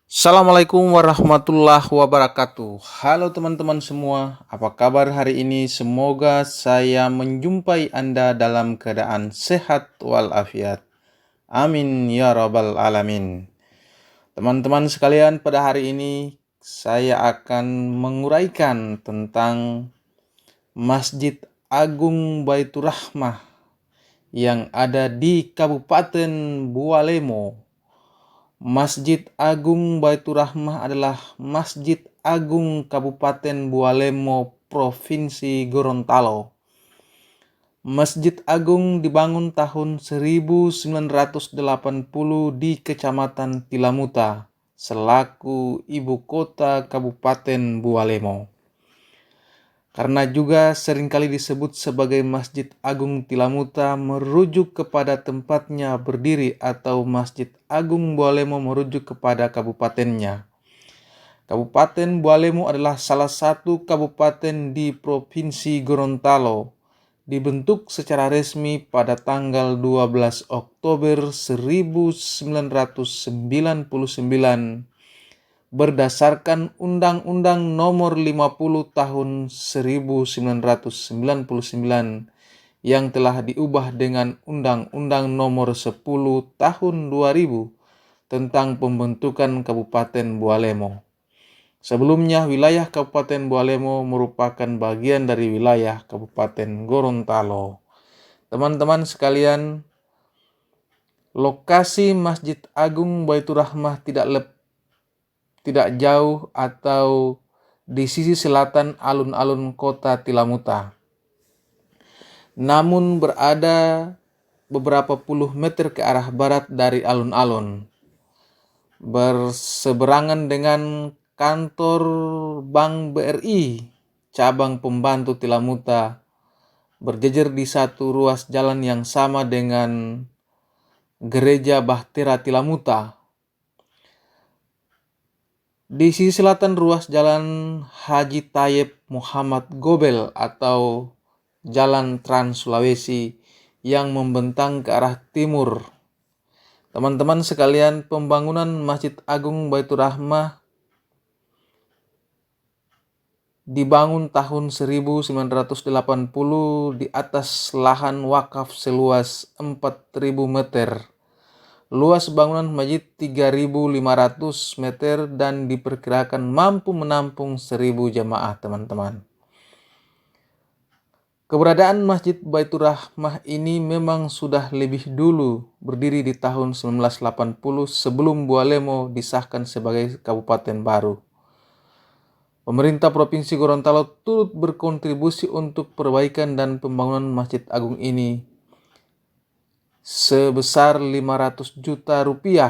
Assalamualaikum warahmatullahi wabarakatuh. Halo teman-teman semua, apa kabar hari ini? Semoga saya menjumpai Anda dalam keadaan sehat walafiat. Amin ya rabbal alamin. Teman-teman sekalian, pada hari ini saya akan menguraikan tentang Masjid Agung Baitur Rahmah yang ada di Kabupaten Bualemo. Masjid Agung Baitur Rahmah adalah Masjid Agung Kabupaten Bualemo, Provinsi Gorontalo. Masjid Agung dibangun tahun 1980 di Kecamatan Tilamuta, selaku ibu kota Kabupaten Bualemo. Karena juga seringkali disebut sebagai Masjid Agung Tilamuta merujuk kepada tempatnya berdiri atau Masjid Agung Bualemo merujuk kepada kabupatennya. Kabupaten Bualemo adalah salah satu kabupaten di Provinsi Gorontalo. Dibentuk secara resmi pada tanggal 12 Oktober 1999 berdasarkan Undang-Undang Nomor 50 Tahun 1999 yang telah diubah dengan Undang-Undang Nomor 10 Tahun 2000 tentang pembentukan Kabupaten Bualemo. Sebelumnya, wilayah Kabupaten Bualemo merupakan bagian dari wilayah Kabupaten Gorontalo. Teman-teman sekalian, lokasi Masjid Agung Baitur Rahmah tidak jauh atau di sisi selatan alun-alun kota Tilamuta, namun berada beberapa puluh meter ke arah barat dari alun-alun, berseberangan dengan kantor Bank BRI cabang pembantu Tilamuta, berjejer di satu ruas jalan yang sama dengan Gereja Bahtera Tilamuta. Di sisi selatan ruas Jalan Haji Tayyip Muhammad Gobel atau Jalan Trans Sulawesi yang membentang ke arah timur. Teman-teman sekalian, pembangunan Masjid Agung Baitur Rahmah dibangun tahun 1980 di atas lahan wakaf seluas 4.000 meter. Luas bangunan masjid 3.500 meter dan diperkirakan mampu menampung 1.000 jamaah, teman-teman. Keberadaan Masjid Baitur Rahmah ini memang sudah lebih dulu berdiri di tahun 1980 sebelum Bualemo disahkan sebagai kabupaten baru. Pemerintah Provinsi Gorontalo turut berkontribusi untuk perbaikan dan pembangunan Masjid Agung ini sebesar 500 juta rupiah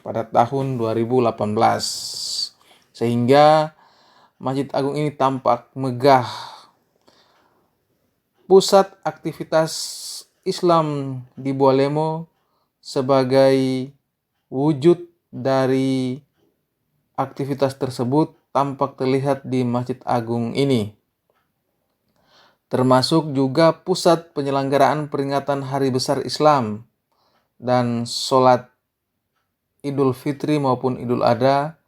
pada tahun 2018, sehingga Masjid Agung ini tampak megah. Pusat aktivitas Islam di Bualemo sebagai wujud dari aktivitas tersebut tampak terlihat di Masjid Agung ini, termasuk juga pusat penyelenggaraan peringatan Hari Besar Islam dan sholat Idul Fitri maupun Idul Adha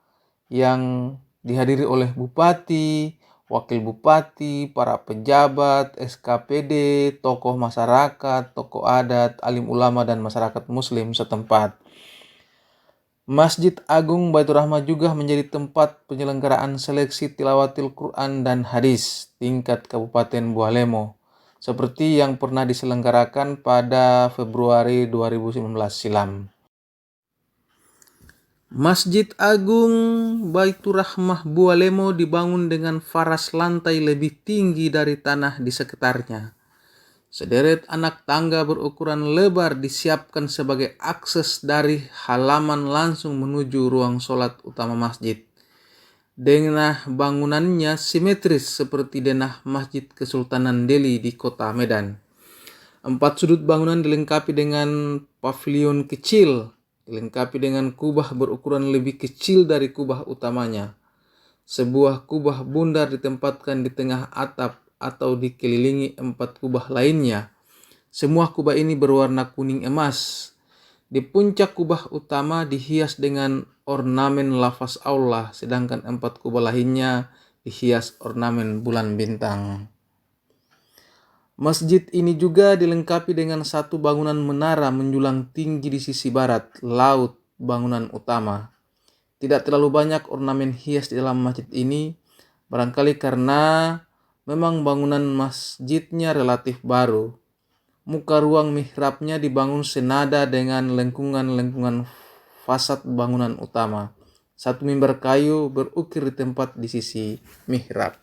yang dihadiri oleh bupati, wakil bupati, para pejabat, SKPD, tokoh masyarakat, tokoh adat, alim ulama, dan masyarakat muslim setempat. Masjid Agung Baitur Rahmah juga menjadi tempat penyelenggaraan seleksi tilawatil Quran dan hadis tingkat Kabupaten Bualemo, seperti yang pernah diselenggarakan pada Februari 2019 silam. Masjid Agung Baitur Rahmah Bualemo dibangun dengan faras lantai lebih tinggi dari tanah di sekitarnya. Sederet anak tangga berukuran lebar disiapkan sebagai akses dari halaman langsung menuju ruang sholat utama masjid. Denah bangunannya simetris seperti denah Masjid Kesultanan Delhi di kota Medan. 4 sudut bangunan dilengkapi dengan pavilion kecil, dilengkapi dengan kubah berukuran lebih kecil dari kubah utamanya. Sebuah kubah bundar ditempatkan di tengah atap atau dikelilingi 4 kubah lainnya. Semua kubah ini berwarna kuning emas. Di puncak kubah utama dihias dengan ornamen lafaz Allah, sedangkan 4 kubah lainnya dihias ornamen bulan bintang. Masjid ini juga dilengkapi dengan satu bangunan menara menjulang tinggi di sisi barat, laut bangunan utama. Tidak terlalu banyak ornamen hias di dalam masjid ini, barangkali karena memang bangunan masjidnya relatif baru. Muka ruang mihrabnya dibangun senada dengan lengkungan-lengkungan fasad bangunan utama. Satu mimbar kayu berukir di tempat di sisi mihrab.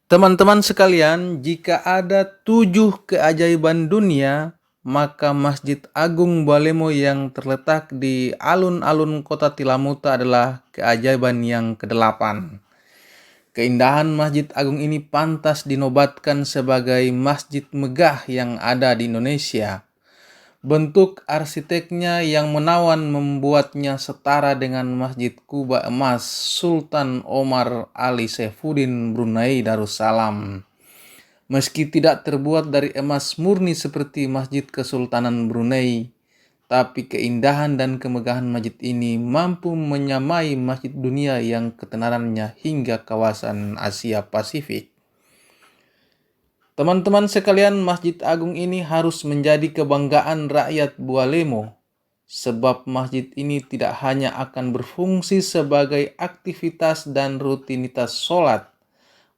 Teman-teman sekalian, jika ada 7 keajaiban dunia, maka Masjid Agung Bualemo yang terletak di alun-alun kota Tilamuta adalah keajaiban yang ke-8. Keindahan Masjid Agung ini pantas dinobatkan sebagai masjid megah yang ada di Indonesia. Bentuk arsiteknya yang menawan membuatnya setara dengan Masjid Kuba Emas Sultan Omar Ali Saifuddin Brunei Darussalam. Meski tidak terbuat dari emas murni seperti Masjid Kesultanan Brunei, tapi keindahan dan kemegahan masjid ini mampu menyamai masjid dunia yang ketenarannya hingga kawasan Asia Pasifik. Teman-teman sekalian, Masjid Agung ini harus menjadi kebanggaan rakyat Bualemo, sebab masjid ini tidak hanya akan berfungsi sebagai aktivitas dan rutinitas sholat,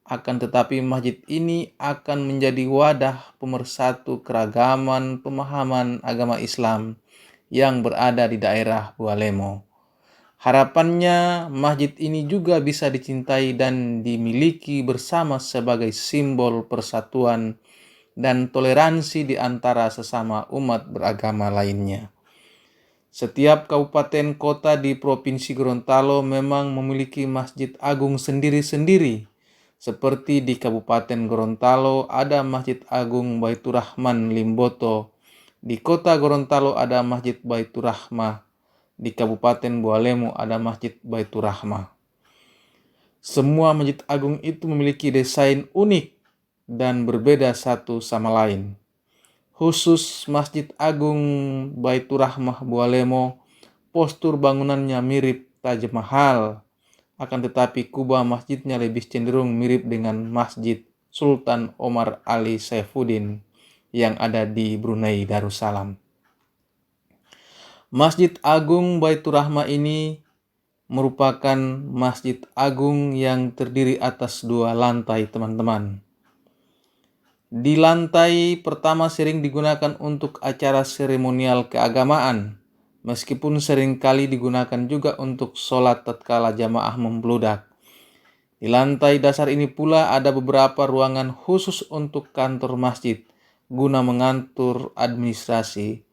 akan tetapi masjid ini akan menjadi wadah pemersatu keragaman pemahaman agama Islam yang berada di daerah Bualemo. Harapannya masjid ini juga bisa dicintai dan dimiliki bersama sebagai simbol persatuan dan toleransi di antara sesama umat beragama lainnya. Setiap kabupaten kota di Provinsi Gorontalo memang memiliki masjid agung sendiri-sendiri. Seperti di Kabupaten Gorontalo ada Masjid Agung Baitur Rahman Limboto. Di kota Gorontalo ada Masjid Baitur Rahmah. Di Kabupaten Bualemo ada Masjid Baitur Rahmah. Semua masjid agung itu memiliki desain unik dan berbeda satu sama lain. Khusus Masjid Agung Baitur Rahmah Bualemo, postur bangunannya mirip Taj Mahal, akan tetapi kubah masjidnya lebih cenderung mirip dengan Masjid Sultan Omar Ali Saifuddin yang ada di Brunei Darussalam. Masjid Agung Baitur Rahmah ini merupakan masjid agung yang terdiri atas 2 lantai, teman-teman. Di lantai pertama sering digunakan untuk acara seremonial keagamaan, meskipun seringkali digunakan juga untuk sholat tatkala jamaah membludak. Di lantai dasar ini pula ada beberapa ruangan khusus untuk kantor masjid, guna mengatur administrasi,